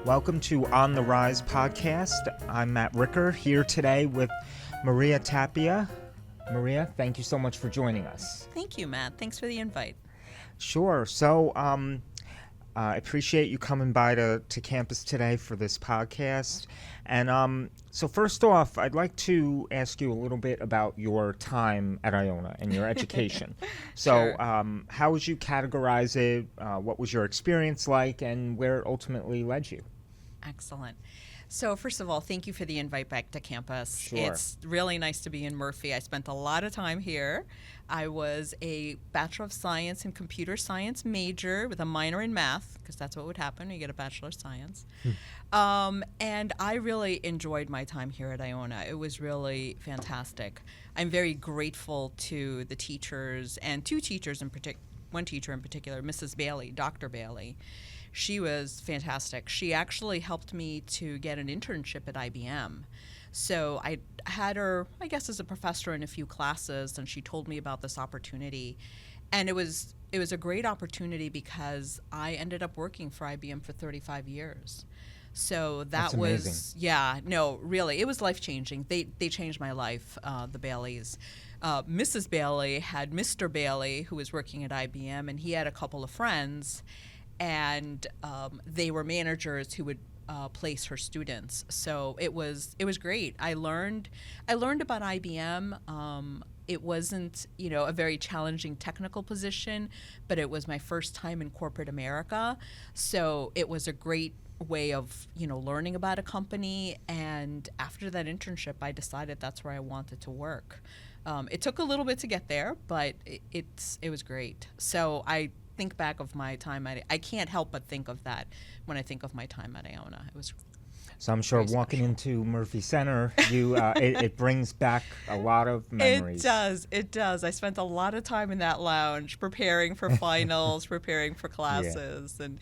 Welcome to On the Rise podcast. I'm Matt Ricker here today with Maria Tapia. Maria, thank you so much for joining us. Thank you, Matt. Thanks for the invite. Sure. So I appreciate you coming by to campus today for this podcast. And so first off, I'd like to ask you a little bit about your time at Iona and your education. So Sure. how would you categorize it? What was your experience like and where it ultimately led you? Excellent. So first of all, thank you for the invite back to campus. Sure. It's really nice to be in Murphy. I spent a lot of time here. I was a Bachelor of Science in Computer Science major with a minor in math, because that's what would happen when you get a Bachelor of Science. And I really enjoyed my time here at Iona. It was really fantastic. I'm very grateful to the teachers and two teachers in particular, one teacher in particular, Mrs. Bailey, Dr. Bailey. She was fantastic. She actually helped me to get an internship at IBM. So I had her, I guess, as a professor in a few classes, and she told me about this opportunity. And it was a great opportunity because I ended up working for IBM for 35 years. So That's that was, amazing. yeah, no, really, it was life-changing. They changed my life, the Baileys. Mrs. Bailey had Mr. Bailey, who was working at IBM, and he had a couple of friends, and they were managers who would place her students. So it was great. I learned about IBM. It wasn't, a very challenging technical position, but it was my first time in corporate America. So it was a great way of, learning about a company. And after that internship, I decided that's where I wanted to work. It took a little bit to get there, but it was great. So I think back of my time at I can't help but think of that when I think of my time at Iona. It was So I'm sure very walking special. into Murphy Center, it brings back a lot of memories. It does. I spent a lot of time in that lounge preparing for finals, preparing for classes, and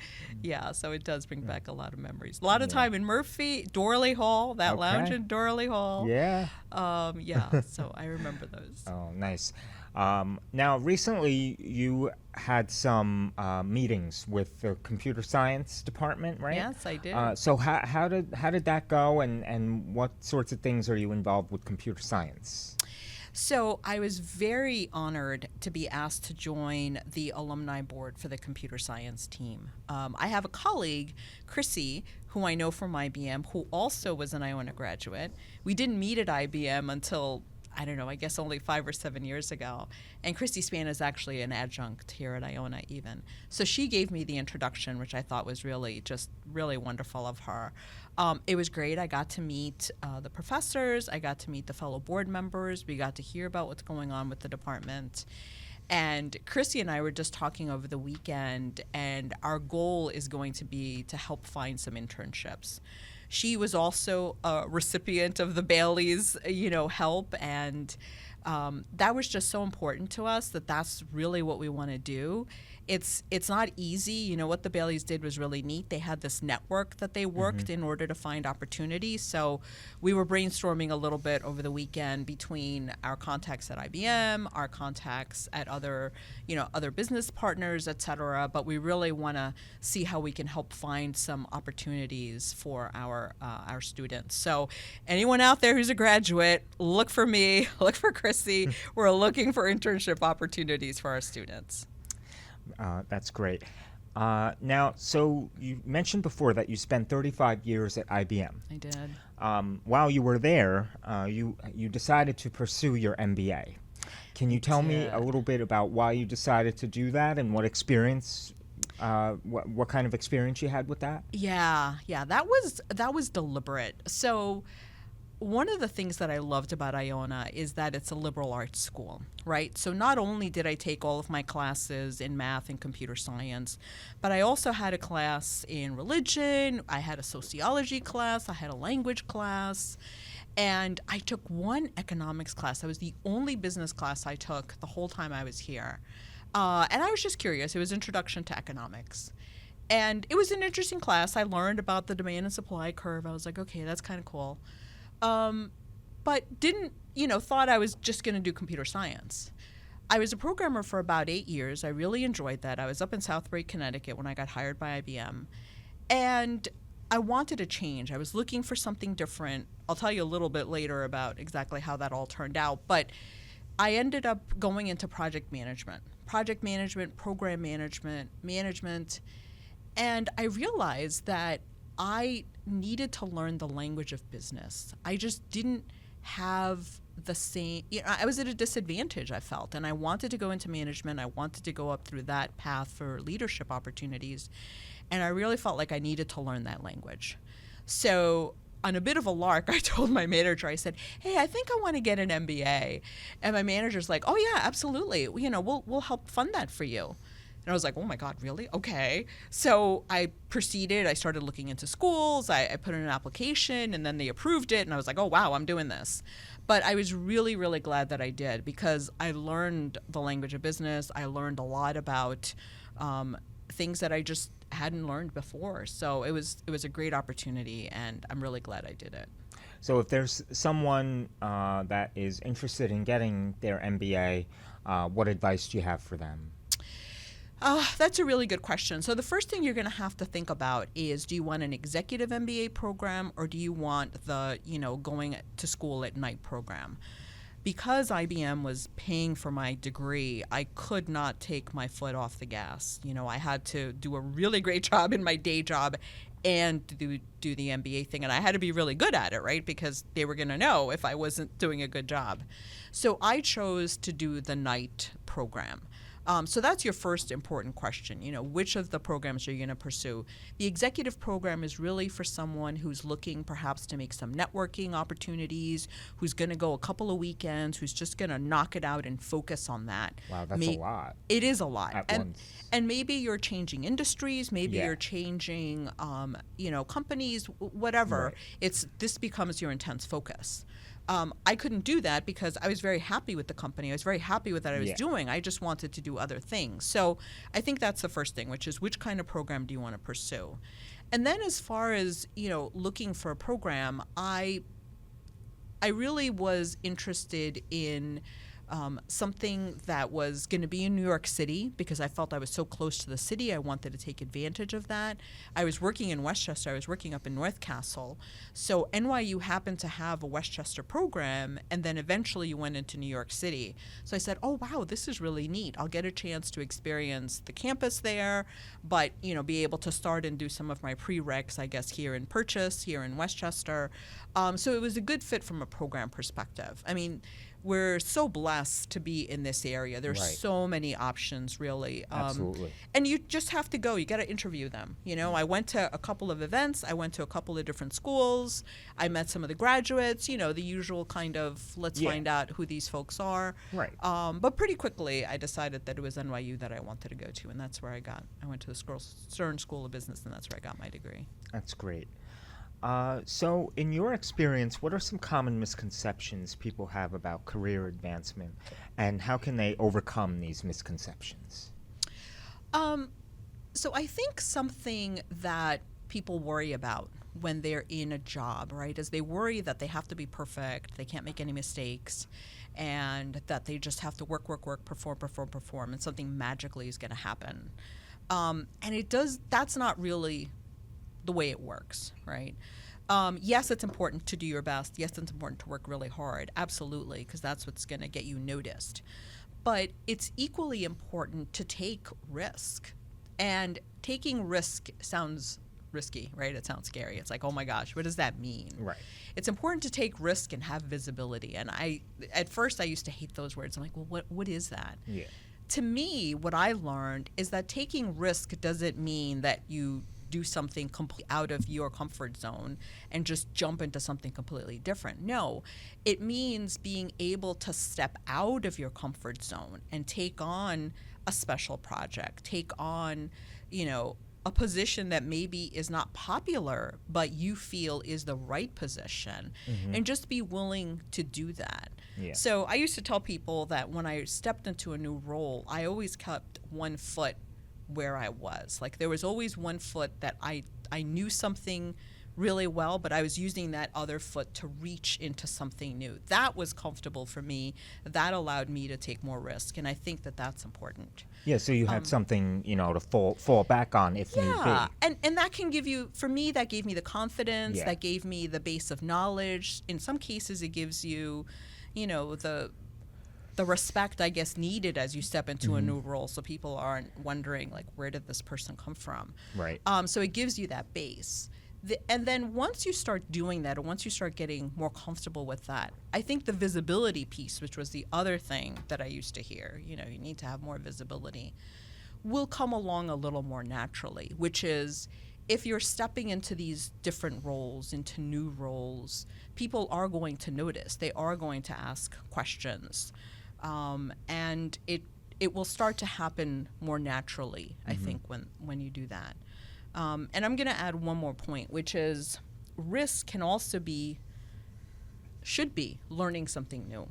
so it does bring back a lot of memories. A lot of time in Murphy, Dorley Hall, that lounge Okay. in Dorley Hall. Yeah. So I remember those. Oh, nice. Now, recently you had some meetings with the computer science department, right? Yes, I did. So how did that go, and what sorts of things are you involved with computer science? So I was very honored to be asked to join the alumni board for the computer science team. I have a colleague, Chrissy, who I know from IBM, who also was an Iona graduate. We didn't meet at IBM until, I don't know, I guess only 5 or 7 years ago. And Christy Span is actually an adjunct here at Iona even. So she gave me the introduction, which I thought was really wonderful of her. It was great. I got to meet the professors. I got to meet the fellow board members. We got to hear about what's going on with the department. And Chrissy and I were just talking over the weekend, and our goal is going to be to help find some internships. She was also a recipient of the Baileys, help, and that was just so important to us that's really what we want to do. It's not easy. What the Baileys did was really neat. They had this network that they worked in order to find opportunities. So we were brainstorming a little bit over the weekend between our contacts at IBM, our contacts at other business partners, et cetera. But we really want to see how we can help find some opportunities for our students. So anyone out there who's a graduate, look for me, look for Chrissy. We're looking for internship opportunities for our students. That's great. Now, so you mentioned before that you spent 35 years at IBM. I did. While you were there, you decided to pursue your MBA. Can you tell me a little bit about why you decided to do that and what experience, what kind of experience you had with that? Yeah, that was deliberate. So one of the things that I loved about Iona is that it's a liberal arts school, right? So not only did I take all of my classes in math and computer science, but I also had a class in religion, I had a sociology class, I had a language class, and I took one economics class. That was the only business class I took the whole time I was here. And I was just curious. It was Introduction to Economics. And it was an interesting class. I learned about the demand and supply curve. I was like, okay, that's kind of cool. But didn't, thought I was just going to do computer science. I was a programmer for about 8 years. I really enjoyed that. I was up in Southbury, Connecticut when I got hired by IBM. And I wanted a change. I was looking for something different. I'll tell you a little bit later about exactly how that all turned out. But I ended up going into project management, program management. And I realized that I needed to learn the language of business. I just didn't have the same, I was at a disadvantage, I felt, and I wanted to go into management. I wanted to go up through that path for leadership opportunities. And I really felt like I needed to learn that language. So on a bit of a lark, I told my manager, I said, hey, I think I want to get an MBA. And my manager's like, oh yeah, absolutely. We'll help fund that for you. And I was like, oh my God, really? Okay. So I proceeded. I started looking into schools. I put in an application, and then they approved it. And I was like, oh, wow, I'm doing this. But I was really, really glad that I did, because I learned the language of business. I learned a lot about things that I just hadn't learned before. So it was a great opportunity, and I'm really glad I did it. So if there's someone that is interested in getting their MBA, what advice do you have for them? That's a really good question. So the first thing you're going to have to think about is, do you want an executive MBA program, or do you want the, going to school at night program? Because IBM was paying for my degree, I could not take my foot off the gas. I had to do a really great job in my day job and do the MBA thing. And I had to be really good at it, right? Because they were going to know if I wasn't doing a good job. So I chose to do the night program. So that's your first important question. Which of the programs are you going to pursue? The executive program is really for someone who's looking perhaps to make some networking opportunities, who's going to go a couple of weekends, who's just going to knock it out and focus on that. Wow, that's a lot. It is a lot. At once. And maybe you're changing industries, maybe you're changing, companies, whatever. Right. This becomes your intense focus. I couldn't do that because I was very happy with the company. I was very happy with what I was doing. I just wanted to do other things. So I think that's the first thing, which is, which kind of program do you want to pursue? And then as far as, looking for a program, I really was interested in something that was going to be in New York City, because I felt I was so close to the city. I wanted to take advantage of that. I was working in Westchester. I was working up in North Castle. So NYU happened to have a Westchester program, and then eventually you went into New York City. So I said, oh, wow, this is really neat. I'll get a chance to experience the campus there, but, be able to start and do some of my prereqs, I guess, here in Purchase, here in Westchester. So it was a good fit from a program perspective. I mean, we're so blessed to be in this area. There's so many options, really. Absolutely. And you just have to go. You got to interview them. I went to a couple of events. I went to a couple of different schools. I met some of the graduates, the usual kind of, let's find out who these folks are. Right. But pretty quickly, I decided that it was NYU that I wanted to go to, and that's where I went to the Stern School of Business, and that's where I got my degree. That's great. So in your experience, what are some common misconceptions people have about career advancement, and how can they overcome these misconceptions? So I think something that people worry about when they're in a job, right, is they worry that they have to be perfect, they can't make any mistakes, and that they just have to work, perform, and something magically is going to happen. And that's not really the way it works, right? Yes, it's important to do your best. Yes, it's important to work really hard. Absolutely, because that's what's going to get you noticed. But it's equally important to take risk. And taking risk sounds risky, right? It sounds scary. It's like, oh my gosh, what does that mean? Right. It's important to take risk and have visibility. And at first I used to hate those words. I'm like, well, what is that? Yeah. To me, what I learned is that taking risk doesn't mean that you do something completely out of your comfort zone and just jump into something completely different. No, it means being able to step out of your comfort zone and take on a special project, take on, a position that maybe is not popular, but you feel is the right position, and just be willing to do that. Yeah. So I used to tell people that when I stepped into a new role, I always kept one foot where I was. Like, there was always one foot that I knew something really well, but I was using that other foot to reach into something new. That was comfortable for me. That allowed me to take more risk, and I think that that's important. Yeah, so you had something, to fall back on if need be. Yeah, and that can give you, for me, that gave me the confidence, Yeah. that gave me the base of knowledge. In some cases, it gives you, the respect, I guess, needed as you step into a new role, so people aren't wondering, like, where did this person come from? Right. So it gives you that base. And then once you start doing that, or once you start getting more comfortable with that, I think the visibility piece, which was the other thing that I used to hear, you need to have more visibility, will come along a little more naturally, which is if you're stepping into these different roles, into new roles, people are going to notice. They are going to ask questions. And it will start to happen more naturally, I think, when you do that. And I'm going to add one more point, which is risk can also should be learning something new.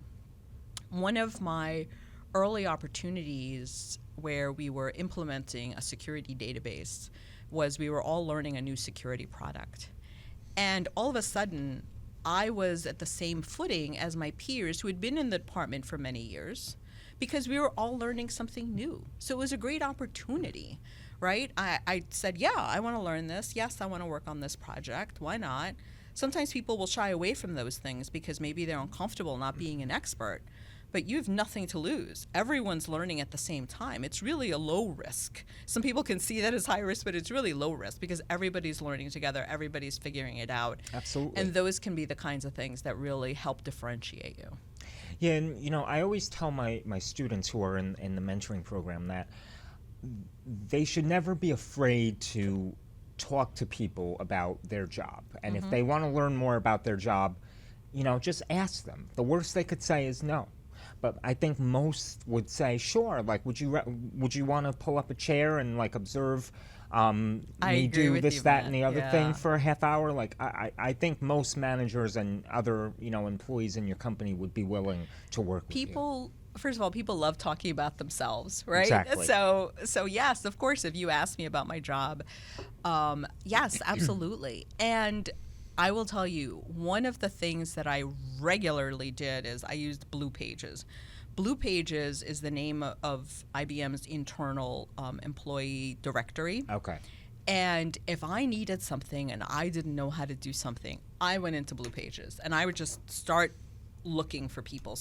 One of my early opportunities where we were implementing a security database was we were all learning a new security product. And all of a sudden, I was at the same footing as my peers who had been in the department for many years because we were all learning something new. So it was a great opportunity. Right? I said, yeah, I want to learn this. Yes, I want to work on this project. Why not? Sometimes people will shy away from those things because maybe they're uncomfortable not being an expert. But you have nothing to lose. Everyone's learning at the same time. It's really a low risk. Some people can see that as high risk, but it's really low risk because everybody's learning together. Everybody's figuring it out. Absolutely. And those can be the kinds of things that really help differentiate you. Yeah, and I always tell my students who are in the mentoring program that they should never be afraid to talk to people about their job. And if they want to learn more about their job, just ask them. The worst they could say is no. But I think most would say, sure, like, would you want to pull up a chair and, like, observe me do this, that, and the other thing for a half hour? Like, I think most managers and other, employees in your company would be willing to work with you. First of all, people love talking about themselves, right? Exactly. So yes, of course, if you ask me about my job, yes, absolutely. And I will tell you, one of the things that I regularly did is I used Blue Pages. Blue Pages is the name of IBM's internal employee directory. Okay. And if I needed something and I didn't know how to do something, I went into Blue Pages and I would just start looking for people,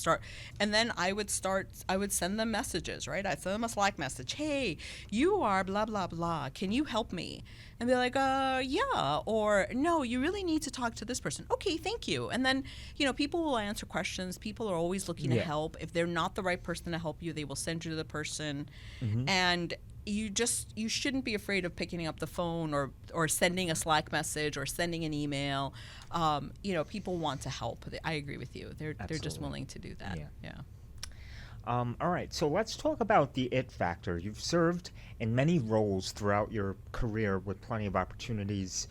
and then I would send them messages, right? I'd send them a Slack message. Hey, you are blah, blah, blah. Can you help me? And be like, yeah, or no, you really need to talk to this person. Okay, thank you. And then, people will answer questions. People are always looking to help. If they're not the right person to help you, they will send you to the person. And you shouldn't be afraid of picking up the phone or sending a Slack message or sending an email. People want to help. I agree with you. They're just willing to do that. Yeah. All right, so let's talk about the it factor. You've served in many roles throughout your career with plenty of opportunities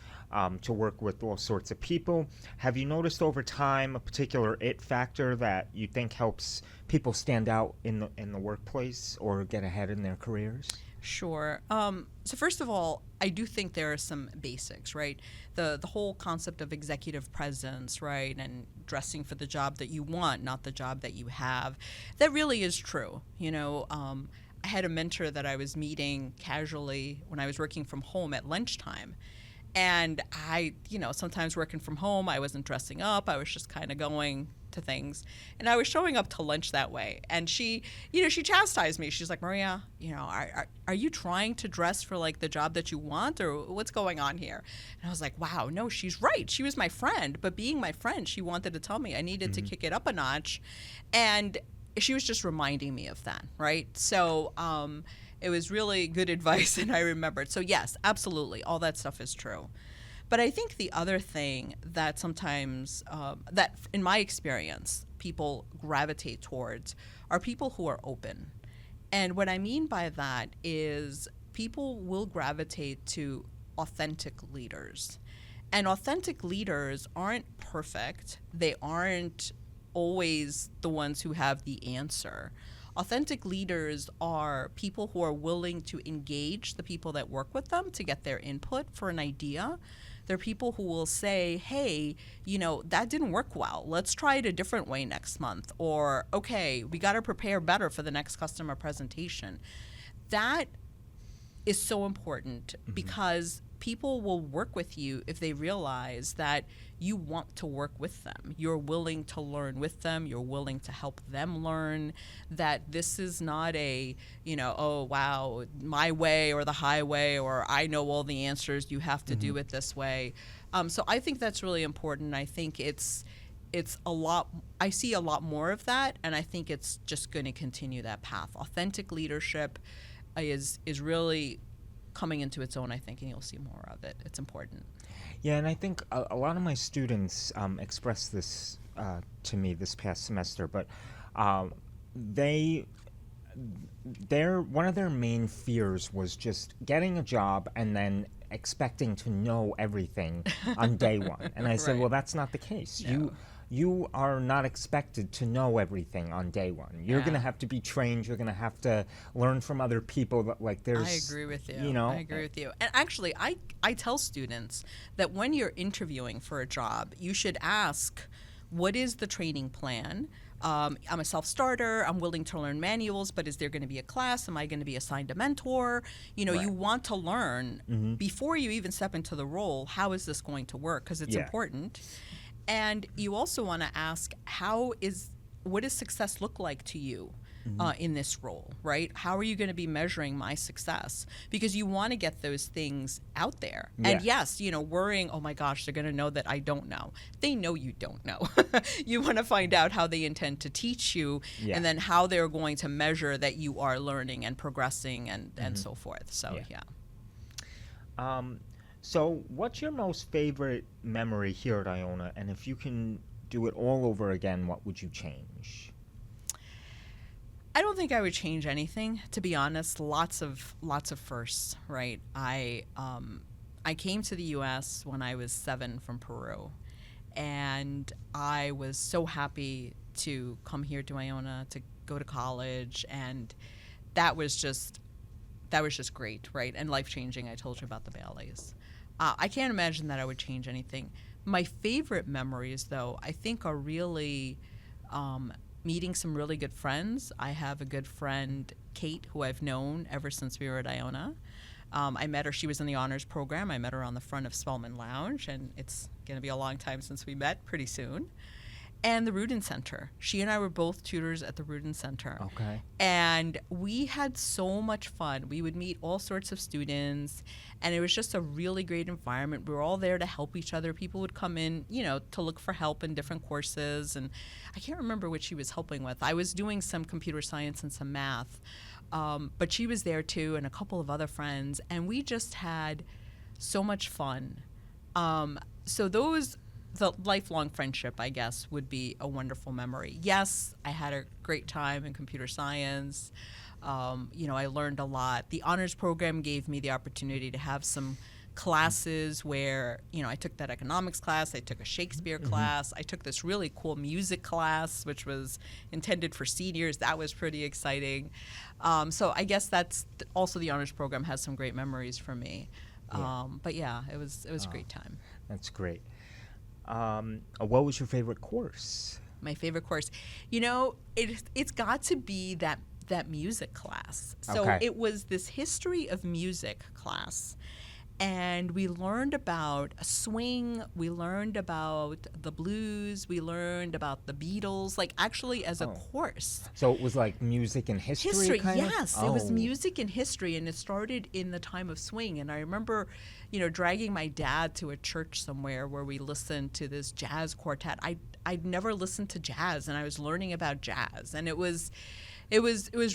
to work with all sorts of people. Have you noticed over time a particular it factor that you think helps people stand out in the workplace or get ahead in their careers? Sure. So first of all, I do think there are some basics, right? The whole concept of executive presence, right, and dressing for the job that you want, not the job that you have. That really is true. I had a mentor that I was meeting casually when I was working from home at lunchtime. And I, sometimes working from home, I wasn't dressing up. I was just kind of going to things. And I was showing up to lunch that way. And she chastised me. She's like, Maria, are you trying to dress for like the job that you want, or what's going on here? And I was like, wow, no, she's right. She was my friend. But being my friend, she wanted to tell me I needed to kick it up a notch. And she was just reminding me of that, right? So it was really good advice, and I remembered. So yes, absolutely, all that stuff is true. But I think the other thing that sometimes, that in my experience, people gravitate towards are people who are open. And what I mean by that is people will gravitate to authentic leaders. And authentic leaders aren't perfect. They aren't always the ones who have the answer. Authentic leaders are people who are willing to engage the people that work with them to get their input for an idea. They're people who will say, hey, that didn't work well. Let's try it a different way next month. Or, okay, we got to prepare better for the next customer presentation. That is so important because people will work with you if they realize that you want to work with them. You're willing to learn with them. You're willing to help them learn, that this is not a, oh, wow, my way or the highway, or I know all the answers, you have to do it this way. So I think that's really important. I think it's a lot, I see a lot more of that, and I think it's just going to continue that path. Authentic leadership is really coming into its own, I think, and you'll see more of it. It's important. Yeah, and I think a lot of my students expressed this to me this past semester, but one of their main fears was just getting a job and then expecting to know everything on day one. And I said, Right. well, that's not the case. No. You are not expected to know everything on day one. You're Yeah. going to have to be trained. You're going to have to learn from other people. There's, I agree with you. I agree with you. And actually, I tell students that when you're interviewing for a job, you should ask, what is the training plan? I'm a self-starter. I'm willing to learn manuals, but is there going to be a class? Am I going to be assigned a mentor? Right. You want to learn before you even step into the role, how is this going to work? Because it's important. And you also want to ask, what does success look like to you in this role, right? How are you going to be measuring my success? Because you want to get those things out there. Yeah. And yes, worrying, oh my gosh, they're going to know that I don't know. They know you don't know. You want to find out how they intend to teach you, and then how they're going to measure that you are learning and progressing and so forth. So, yeah. So what's your most favorite memory here at Iona? And if you can do it all over again, what would you change? I don't think I would change anything, to be honest. Lots of firsts, right? I came to the U.S. when I was 7 from Peru, and I was so happy to come here to Iona to go to college, and that was just great, right? And life-changing. I told you about the ballets. I can't imagine that I would change anything. My favorite memories, though, I think are really meeting some really good friends. I have a good friend, Kate, who I've known ever since we were at Iona. I met her. She was in the honors program. I met her on the front of Spelman Lounge, and it's going to be a long time since we met, pretty soon. And the Rudin Center. She and I were both tutors at the Rudin Center. Okay. And we had so much fun. We would meet all sorts of students, and it was just a really great environment. We were all there to help each other. People would come in, to look for help in different courses. And I can't remember what she was helping with. I was doing some computer science and some math, but she was there too, and a couple of other friends. And we just had so much fun. The lifelong friendship, I guess, would be a wonderful memory. Yes, I had a great time in computer science. I learned a lot. The honors program gave me the opportunity to have some classes where, I took that economics class, I took a Shakespeare class, I took this really cool music class, which was intended for seniors. That was pretty exciting. So I guess that's also the honors program has some great memories for me. But yeah, it was a great time. That's great. What was your favorite course? My favorite course, it's got to be that music class. So Okay. It was this history of music class, and we learned about swing, we learned about the blues, we learned about the Beatles, actually as a course. So it was like music and history, kind of? Yes. It was music and history, and it started in the time of swing. And I remember, dragging my dad to a church somewhere where we listened to this jazz quartet. I'd never listened to jazz, and I was learning about jazz. And it was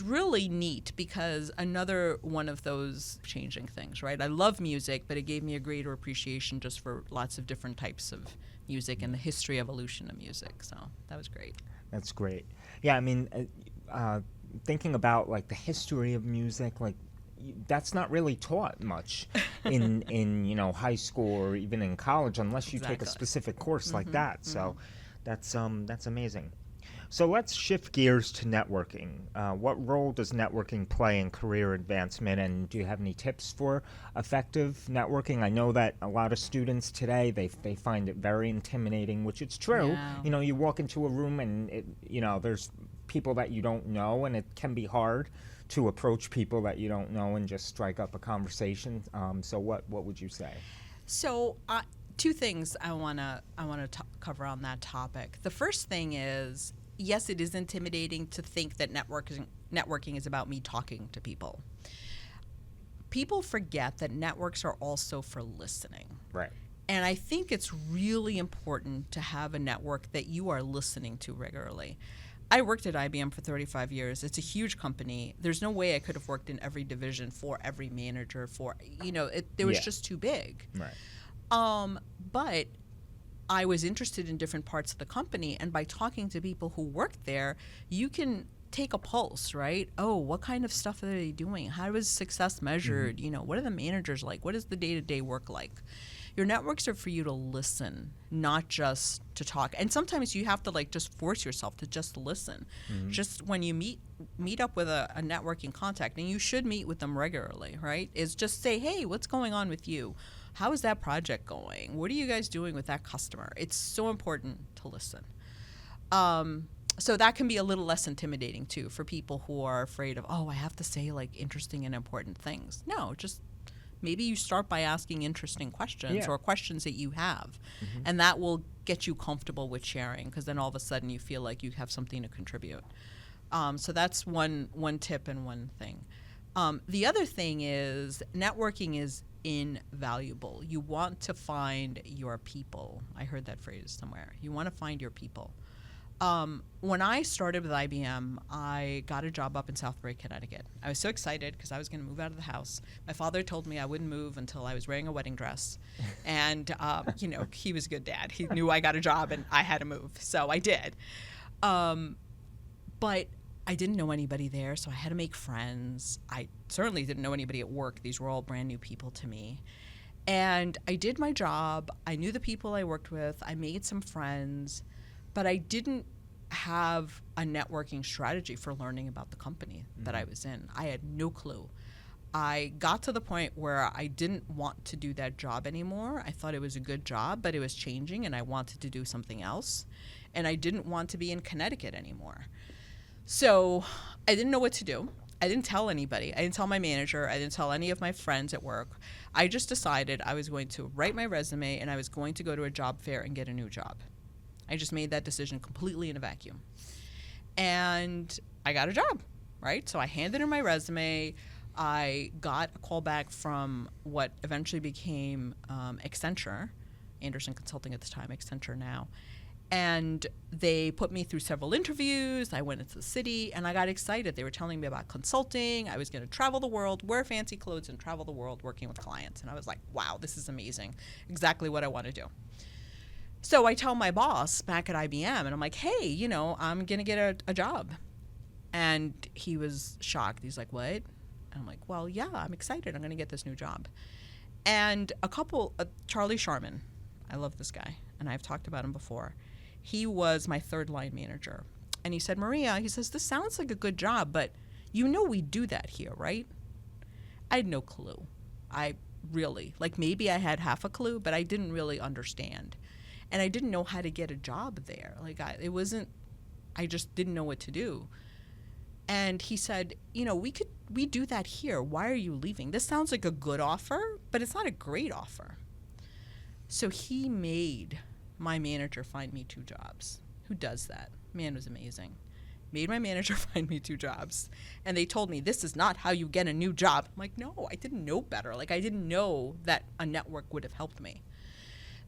really neat, because another one of those changing things, right? I love music, but it gave me a greater appreciation just for lots of different types of music and the history, evolution of music. So that was great. That's great. Yeah, I mean, thinking about the history of music, that's not really taught much in high school or even in college, unless you take a Exactly. specific course like that. So that's amazing. So let's shift gears to networking. What role does networking play in career advancement, and do you have any tips for effective networking? I know that a lot of students today, they find it very intimidating, which it's true. Yeah. You know, you walk into a room and, there's people that you don't know, and it can be hard to approach people that you don't know and just strike up a conversation. So what would you say? So, two things I wanna cover on that topic. The first thing is, yes, it is intimidating to think that networking is about me talking to people. People forget that networks are also for listening. Right. And I think it's really important to have a network that you are listening to regularly. I worked at IBM for 35 years. It's a huge company. There's no way I could have worked in every division for every manager it was just too big. Right. But I was interested in different parts of the company, and by talking to people who worked there, you can take a pulse, right? Oh, what kind of stuff are they doing? How is success measured? Mm-hmm. What are the managers like? What is the day-to-day work like? Your networks are for you to listen, not just to talk. And sometimes you have to just force yourself to just listen. Mm-hmm. Just when you meet up with a networking contact, and you should meet with them regularly, right? Is just say, hey, what's going on with you? How is that project going? What are you guys doing with that customer? It's so important to listen. So that can be a little less intimidating too for people who are afraid of, I have to say interesting and important things. No, just maybe you start by asking interesting questions or questions that you have, and that will get you comfortable with sharing, because then all of a sudden you feel like you have something to contribute. So that's one tip and one thing. The other thing is networking is invaluable. You want to find your people. I heard that phrase somewhere. You want to find your people. When I started with IBM, I got a job up in Southbury, Connecticut. I was so excited because I was going to move out of the house. My father told me I wouldn't move until I was wearing a wedding dress. And, he was a good dad. He knew I got a job and I had to move. So I did. But I didn't know anybody there, so I had to make friends. I certainly didn't know anybody at work. These were all brand new people to me. And I did my job. I knew the people I worked with. I made some friends. But I didn't have a networking strategy for learning about the company that I was in. I had no clue. I got to the point where I didn't want to do that job anymore. I thought it was a good job, but it was changing, and I wanted to do something else. And I didn't want to be in Connecticut anymore. So I didn't know what to do. I didn't tell anybody. I didn't tell my manager. I didn't tell any of my friends at work. I just decided I was going to write my resume, and I was going to go to a job fair and get a new job. I just made that decision completely in a vacuum. And I got a job, right? So I handed in my resume. I got a call back from what eventually became Accenture, Anderson Consulting at the time, Accenture now. And they put me through several interviews. I went into the city, and I got excited. They were telling me about consulting. I was going to travel the world, wear fancy clothes, and travel the world working with clients. And I was like, wow, this is amazing. Exactly what I want to do. So I tell my boss back at IBM, and I'm like, hey, I'm going to get a job. And he was shocked. He's like, what? And I'm like, well, yeah, I'm excited. I'm going to get this new job. And Charlie Sharman, I love this guy, and I've talked about him before. He was my third line manager. And he said, Maria, he says, this sounds like a good job, but we do that here, right? I had no clue. Maybe I had half a clue, but I didn't really understand. And I didn't know how to get a job there. I just didn't know what to do. And he said, we do that here. Why are you leaving? This sounds like a good offer, but it's not a great offer. So he made my manager find me 2 jobs. Who does that? Man was amazing. Made my manager find me 2 jobs. And they told me, this is not how you get a new job. I'm like, no, I didn't know better. I didn't know that a network would have helped me.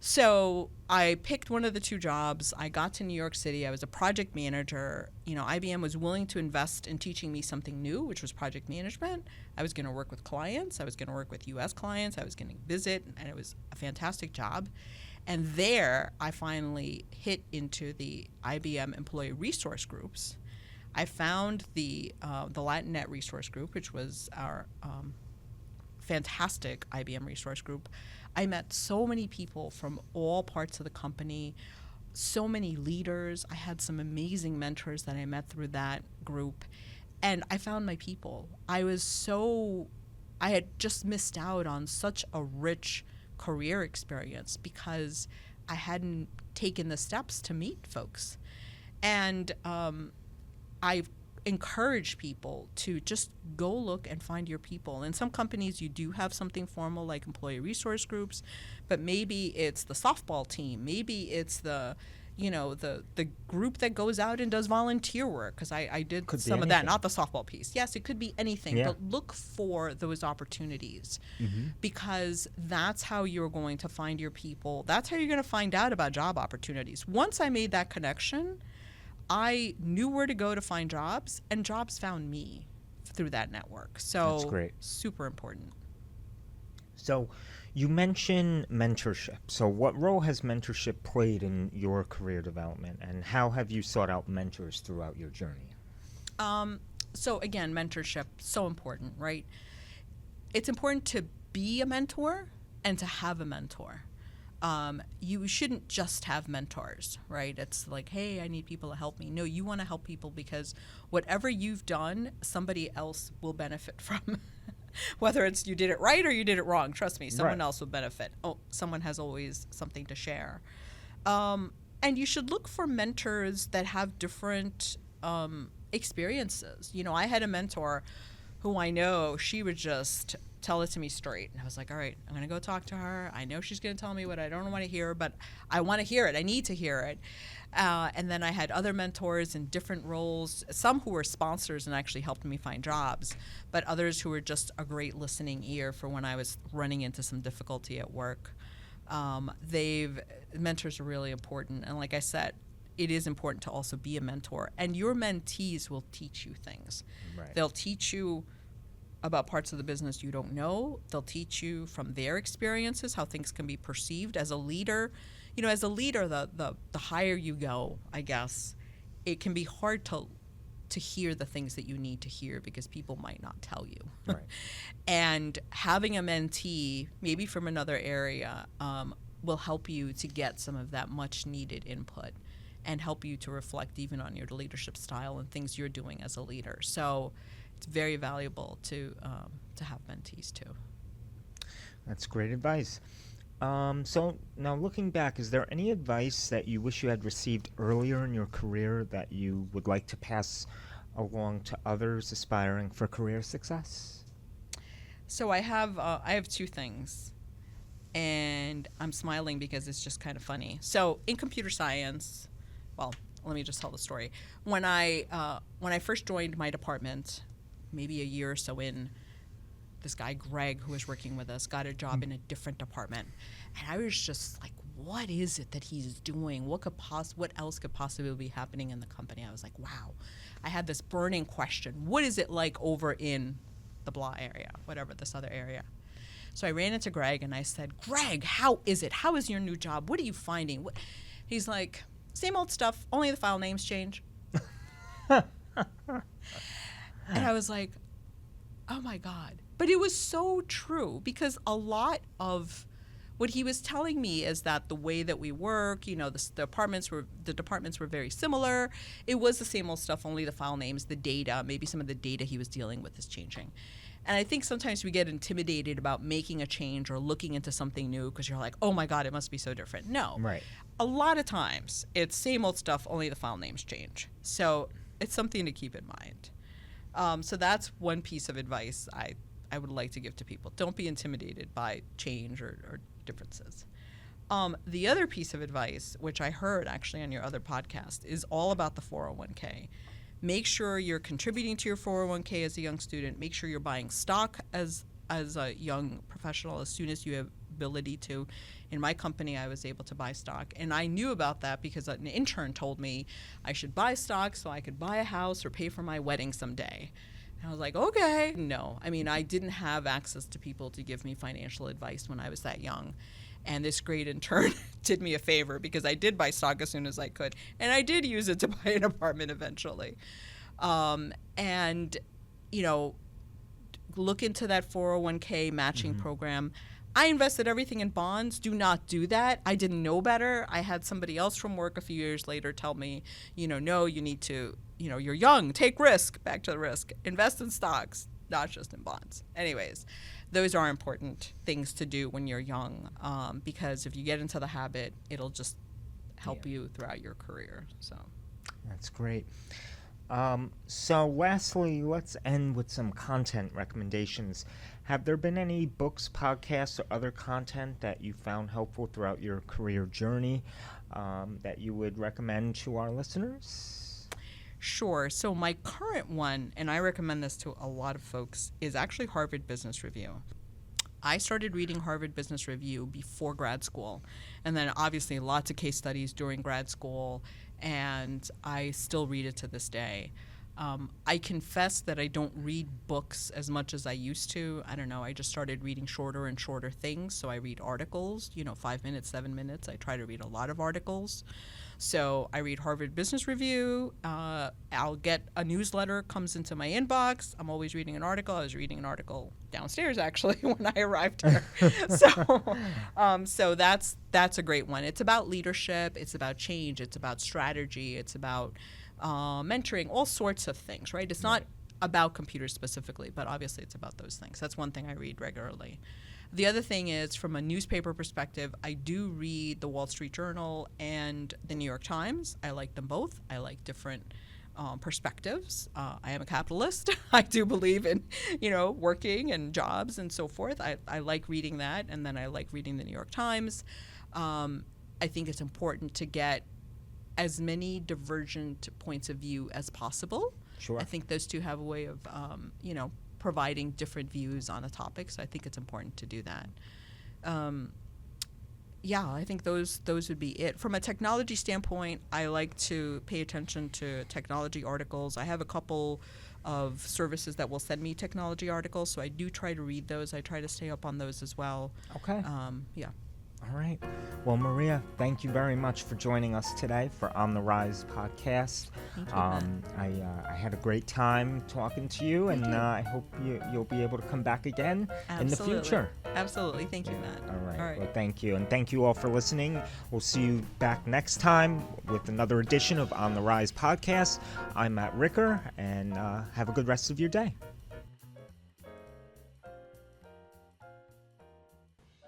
So I picked one of the 2 jobs. I got to New York City. I was a project manager. IBM was willing to invest in teaching me something new, which was project management. I was going to work with clients. I was going to work with U.S. clients. I was going to visit, and it was a fantastic job. And there, I finally hit into the IBM employee resource groups. I found the LatinNet resource group, which was our fantastic IBM resource group. I met so many people from all parts of the company, so many leaders. I had some amazing mentors that I met through that group, and I found my people. I had just missed out on such a rich career experience because I hadn't taken the steps to meet folks. And I've encourage people to just go look and find your people. In some companies, you do have something formal like employee resource groups, but maybe it's the softball team. Maybe it's the group that goes out and does volunteer work, because I did some of that, not the softball piece. Yes, it could be anything, but look for those opportunities, because that's how you're going to find your people. That's how you're going to find out about job opportunities. Once I made that connection, I knew where to go to find jobs, and jobs found me through that network. So that's great. Super important. So you mentioned mentorship. So what role has mentorship played in your career development, and how have you sought out mentors throughout your journey? So again, mentorship, so important, right? It's important to be a mentor and to have a mentor. You shouldn't just have mentors, right? It's like, hey, I need people to help me. No, you want to help people because whatever you've done, somebody else will benefit from. Whether it's you did it right or you did it wrong, trust me, someone else will benefit. Oh, someone has always something to share. And you should look for mentors that have different experiences. You know, I had a mentor who I know she would just tell it to me straight. And I was like, all right, I'm going to go talk to her. I know she's going to tell me what I don't want to hear, but I want to hear it. I need to hear it. And then I had other mentors in different roles, some who were sponsors and actually helped me find jobs, but others who were just a great listening ear for when I was running into some difficulty at work. Mentors are really important. And like I said, it is important to also be a mentor. And your mentees will teach you things. Right. They'll teach you about parts of the business you don't know. They'll teach you from their experiences how things can be perceived. As a leader, you know, the higher you go, I guess, it can be hard to hear the things that you need to hear because people might not tell you. Right. And having a mentee, maybe from another area, will help you to get some of that much needed input and help you to reflect even on your leadership style and things you're doing as a leader. So it's very valuable to have mentees too. That's great advice. So now looking back, is there any advice that you wish you had received earlier in your career that you would like to pass along to others aspiring for career success? So I have two things, and I'm smiling because it's just kind of funny. So in computer science, well, let me just tell the story. When I first joined my department, maybe a year or so in, this guy, Greg, who was working with us, got a job in a different department. And I was just like, what is it that he's doing? What else could possibly be happening in the company? I was like, wow. I had this burning question. What is it like over in the blah area, whatever, this other area? So I ran into Greg and I said, Greg, how is it? How is your new job? What are you finding? He's like, same old stuff, only the file names change. And I was like, oh my God. But it was so true, because a lot of what he was telling me is that the way that we work, you know, the departments were very similar. It was the same old stuff, only the file names, the data, maybe some of the data he was dealing with is changing. And I think sometimes we get intimidated about making a change or looking into something new because you're like, oh my God, it must be so different. No. Right. A lot of times it's same old stuff, only the file names change. So it's something to keep in mind. So that's one piece of advice I would like to give to people. Don't be intimidated by change or differences. The other piece of advice, which I heard actually on your other podcast, is all about the 401k. Make sure you're contributing to your 401k as a young student. Make sure you're buying stock as a young professional as soon as you have ability to. In my company, I was able to buy stock. And I knew about that because an intern told me I should buy stock so I could buy a house or pay for my wedding someday. And I was like, okay. No, I mean, I didn't have access to people to give me financial advice when I was that young. And this great intern did me a favor because I did buy stock as soon as I could. And I did use it to buy an apartment eventually. And, you know, look into that 401k matching program. I invested everything in bonds. Do not do that. I didn't know better. I had somebody else from work a few years later tell me, no, you need to, you're young, take risk, back to the risk, invest in stocks, not just in bonds. Anyways, those are important things to do when you're young, because if you get into the habit, it'll just help you throughout your career. So that's great. So lastly, let's end with some content recommendations. Have there been any books, podcasts, or other content that you found helpful throughout your career journey that you would recommend to our listeners? Sure. So my current one, and I recommend this to a lot of folks, is actually Harvard Business Review. I started reading Harvard Business Review before grad school, and then obviously lots of case studies during grad school, and I still read it to this day. I confess that I don't read books as much as I used to. I don't know, I just started reading shorter and shorter things, so I read articles, 5 minutes, 7 minutes. I try to read a lot of articles. So I read Harvard Business Review. I'll get a newsletter comes into my inbox. I'm always reading an article. I was reading an article downstairs actually when I arrived here. So that's a great one. It's about leadership. It's about change. It's about strategy. It's about mentoring, all sorts of things, right? It's not about computers specifically, but obviously it's about those things. That's one thing I read regularly. The other thing is, from a newspaper perspective, I do read the Wall Street Journal and the New York Times. I like them both. I like different perspectives. I am a capitalist. I do believe in, working and jobs and so forth. I like reading that, and then I like reading the New York Times. I think it's important to get as many divergent points of view as possible. Sure. I think those two have a way of, providing different views on a topic, so I think it's important to do that. I think those would be it. From a technology standpoint, I like to pay attention to technology articles. I have a couple of services that will send me technology articles, so I do try to read those. I try to stay up on those as well. Okay. Yeah. All right. Well, Maria, thank you very much for joining us today for On the Rise podcast. Thank you, Matt. I had a great time talking to you, and I hope you'll be able to come back again in the future. Absolutely. Thank you, Matt. All right. Well, thank you. And thank you all for listening. We'll see you back next time with another edition of On the Rise podcast. I'm Matt Ricker, and have a good rest of your day.